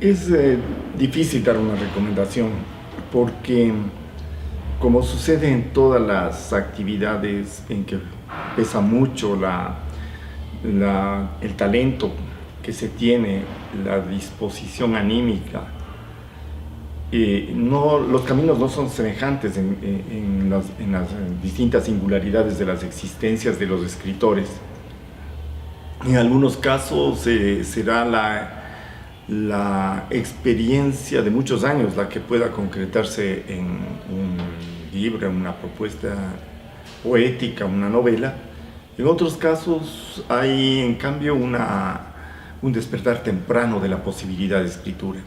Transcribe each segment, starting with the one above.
Es difícil dar una recomendación porque, como sucede en todas las actividades en que pesa mucho el talento que se tiene, la disposición anímica, los caminos no son semejantes en las distintas singularidades de las existencias de los escritores. En algunos casos será la experiencia de muchos años la que pueda concretarse en un libro, en una propuesta poética, una novela. En otros casos hay, en cambio, un despertar temprano de la posibilidad de escritura.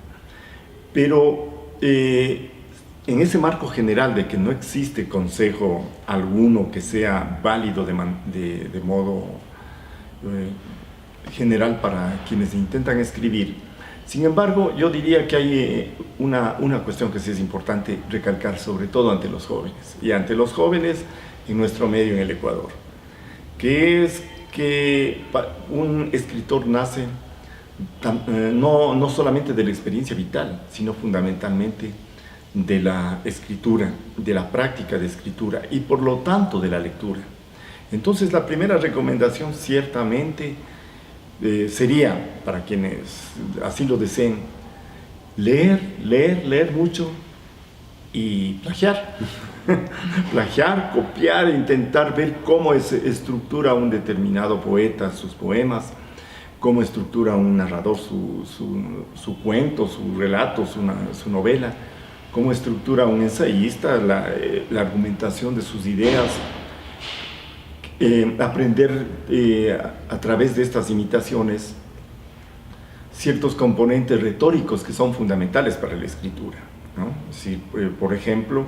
Pero en ese marco general de que no existe consejo alguno que sea válido de modo general para quienes intentan escribir, sin embargo, yo diría que hay una cuestión que sí es importante recalcar, sobre todo ante los jóvenes, y ante los jóvenes en nuestro medio en el Ecuador, que es que un escritor nace no solamente de la experiencia vital, sino fundamentalmente de la escritura, de la práctica de escritura y por lo tanto de la lectura. Entonces la primera recomendación ciertamente sería, para quienes así lo deseen, leer mucho y plagiar. Plagiar, copiar, intentar ver cómo estructura un determinado poeta sus poemas, cómo estructura un narrador su cuento, su relato, su novela, cómo estructura un ensayista la argumentación de sus ideas. Aprender a través de estas imitaciones ciertos componentes retóricos que son fundamentales para la escritura, ¿no? Si, por ejemplo,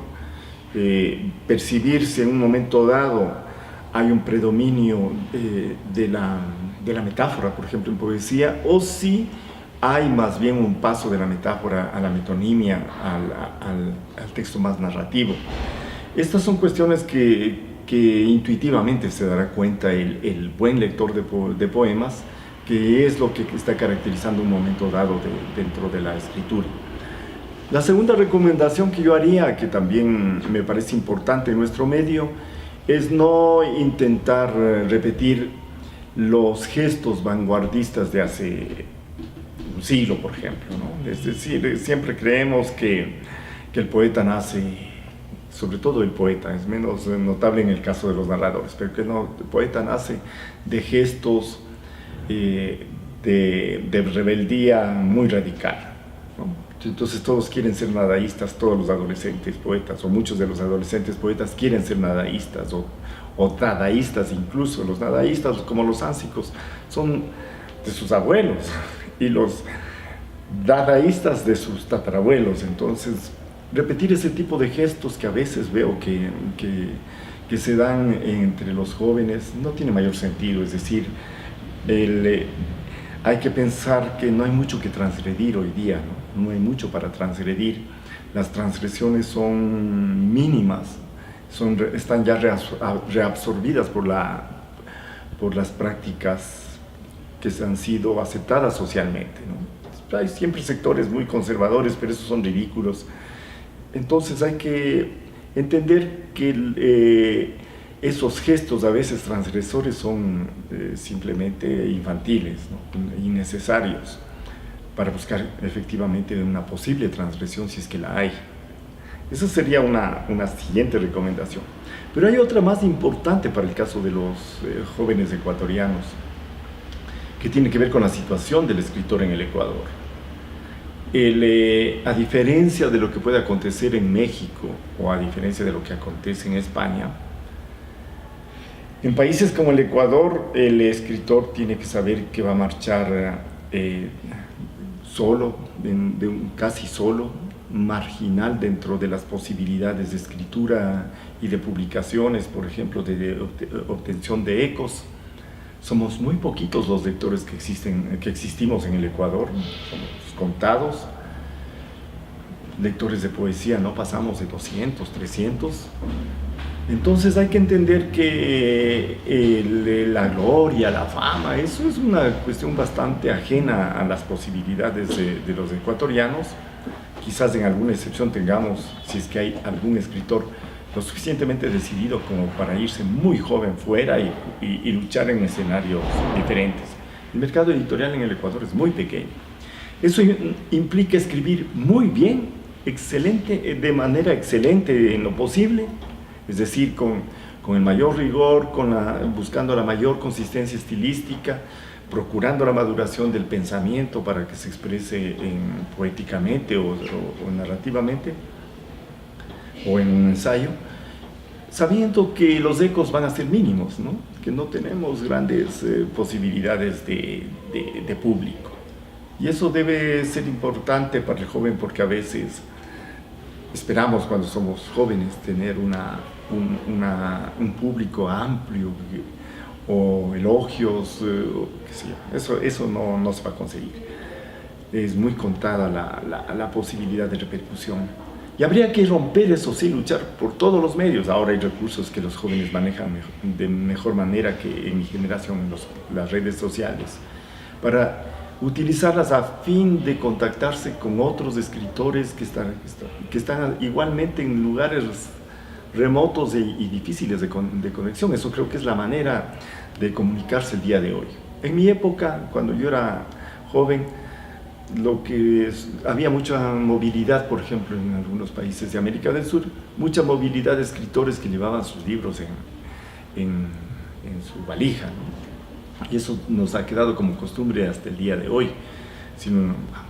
percibir si en un momento dado hay un predominio de la metáfora, por ejemplo, en poesía, o si hay más bien un paso de la metáfora a la metonimia, al texto más narrativo. Estas son cuestiones que intuitivamente se dará cuenta el buen lector de poemas, que es lo que está caracterizando un momento dado dentro de la escritura. La segunda recomendación que yo haría, que también me parece importante en nuestro medio, es no intentar repetir los gestos vanguardistas de hace un siglo, por ejemplo, ¿no? Es decir, siempre creemos que el poeta nace, sobre todo el poeta, es menos notable en el caso de los narradores, pero que no, el poeta nace de gestos de rebeldía muy radical, ¿no? Entonces todos quieren ser nadaístas, todos los adolescentes poetas, o muchos de los adolescentes poetas quieren ser nadaístas, o dadaístas incluso. Los nadaístas, como los ánsicos, son de sus abuelos, y los dadaístas de sus tatarabuelos. Entonces, repetir ese tipo de gestos que a veces veo que se dan entre los jóvenes no tiene mayor sentido. Es decir, hay que pensar que no hay mucho que transgredir hoy día, ¿no? No hay mucho para transgredir. Las transgresiones son mínimas, están ya reabsorbidas por las prácticas que han sido aceptadas socialmente, ¿no? Hay siempre sectores muy conservadores, pero esos son ridículos. Entonces hay que entender que esos gestos a veces transgresores son simplemente infantiles, ¿no? Innecesarios, para buscar efectivamente una posible transgresión si es que la hay. Esa sería una siguiente recomendación. Pero hay otra más importante para el caso de los jóvenes ecuatorianos, que tiene que ver con la situación del escritor en el Ecuador. A diferencia de lo que puede acontecer en México, o a diferencia de lo que acontece en España, en países como el Ecuador, el escritor tiene que saber que va a marchar solo, casi solo, marginal dentro de las posibilidades de escritura y de publicaciones, por ejemplo, de obtención de ecos. Somos muy poquitos los lectores que existimos en el Ecuador, somos contados. Lectores de poesía no pasamos de 200, 300. Entonces hay que entender que la gloria, la fama, eso es una cuestión bastante ajena a las posibilidades de los ecuatorianos. Quizás en alguna excepción tengamos, si es que hay algún escritor lo suficientemente decidido como para irse muy joven fuera y luchar en escenarios diferentes. El mercado editorial en el Ecuador es muy pequeño. Eso implica escribir muy bien, excelente, de manera excelente en lo posible, es decir, con el mayor rigor, buscando la mayor consistencia estilística, procurando la maduración del pensamiento para que se exprese poéticamente o narrativamente, o en un ensayo, sabiendo que los ecos van a ser mínimos, ¿no? Que no tenemos grandes posibilidades de público. Y eso debe ser importante para el joven porque a veces esperamos cuando somos jóvenes tener un público amplio o elogios, qué sé yo. Eso no se va a conseguir. Es muy contada la posibilidad de repercusión. Y habría que romper eso, sí, luchar por todos los medios. Ahora hay recursos que los jóvenes manejan de mejor manera que en mi generación, las redes sociales, para utilizarlas a fin de contactarse con otros escritores que están igualmente en lugares remotos y difíciles de conexión. Eso creo que es la manera de comunicarse el día de hoy. En mi época, cuando yo era joven, había mucha movilidad, por ejemplo, en algunos países de América del Sur, mucha movilidad de escritores que llevaban sus libros en su valija, ¿no? Y eso nos ha quedado como costumbre hasta el día de hoy. Si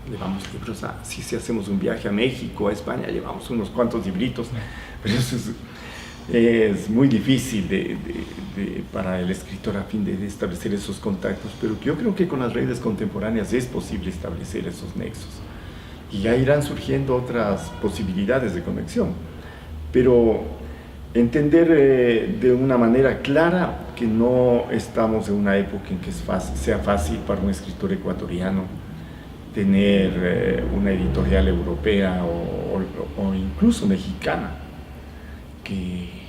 llevamos libros, si hacemos un viaje a México, a España, llevamos unos cuantos libritos, pero eso es muy difícil para el escritor a fin de establecer esos contactos, pero yo creo que con las redes contemporáneas es posible establecer esos nexos y ya irán surgiendo otras posibilidades de conexión, pero entender de una manera clara que no estamos en una época en que sea fácil para un escritor ecuatoriano tener una editorial europea o incluso mexicana que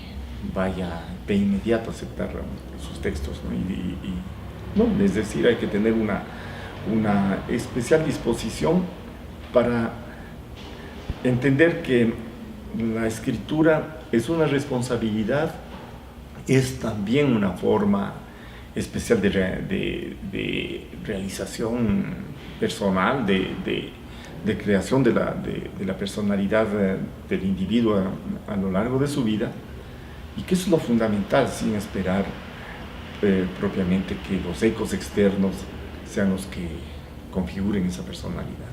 vaya de inmediato a aceptar sus textos, ¿no? ¿No? Es decir, hay que tener una especial disposición para entender que la escritura es una responsabilidad, es también una forma especial de realización personal, de creación de la personalidad del individuo a lo largo de su vida, y que eso es lo fundamental, sin esperar propiamente que los ecos externos sean los que configuren esa personalidad.